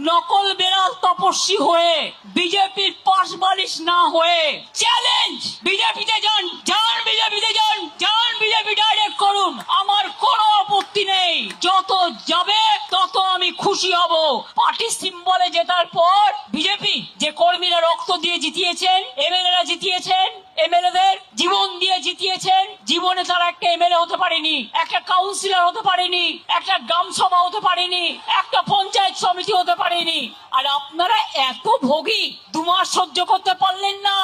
নকল বেড়াল তপস্বী হয়ে বিজেপির পাশ বালিশ না হয়ে চ্যালেঞ্জ, বিজেপিতে যান, যান বিজেপিতে যান, যান বিজেপি ডাইরেক্ট করুন, আমার কোনো আপত্তি নেই। যত যাবে তত আমি খুশি হব। পার্টি সিম্বলে জেতার পর বিজেপি যে কর্মীরা রক্ত দিয়ে জিতিয়েছেন, এমএলএরা জিতিয়েছেন, এমএলএদের জীবন দিয়ে জিতিয়েছেন, জীবনে তারা একটা এমএলএ হতে পারেনি, একটা কাউন্সিলর হতে পারেনি, একটা গ্রাম সভা হতে পারেনি, একটা পঞ্চায়েত সমিতি হতে পারেনি। আর আপনারা এত ভোগী, 2 মাস সহ্য করতে পারলেন না।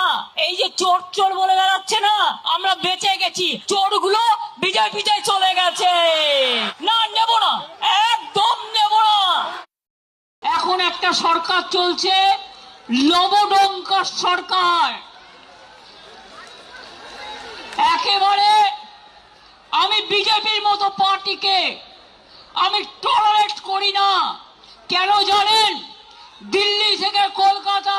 এই যে চোর চোর বলে বেড়াচ্ছে না, আমরা বেঁচে গেছি, চোরগুলো বিজেপিতে চলে গেছে। না, নেব না, একদম নেব না। এখন একটা সরকার চলছে, লবডঙ্কা সরকার। একেবারে আমি বিজেপির মতো পার্টিকে আমি টলারেট করি না। কেন জানেন? দিল্লি থেকে কলকাতা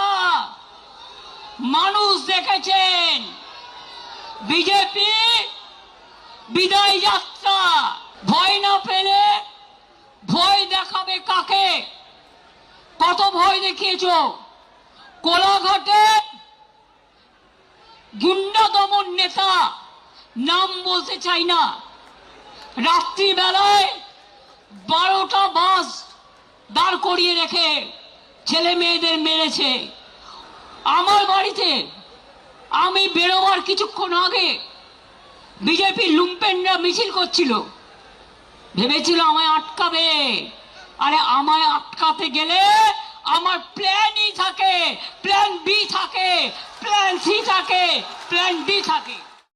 মানুষ দেখেছেন বিজেপি বিদায় যাত্রা। ভয় না পেলে ভয় দেখাবে কাকে? কত ভয় দেখিয়েছ? কোলাঘাটে গুন্ডা দমন নেতা, নাম বলতে চাই না, রাত্রিবেলায় 12টা বাস দাঁড় করিয়ে রেখে ছেলে মেয়েদের মেরেছে। আমার বাড়িতে আমি বেরোবার কিছুক্ষণ আগে বিজেপির লুম্পেনরা মিছিল করছিল, ভেবেছিল আমায় আটকাবে। আরে আমায় আটকাতে গেলে আমার প্ল্যান ই থাকে, প্ল্যান বি থাকে, প্ল্যান সি থাকে, প্ল্যান ডি থাকে।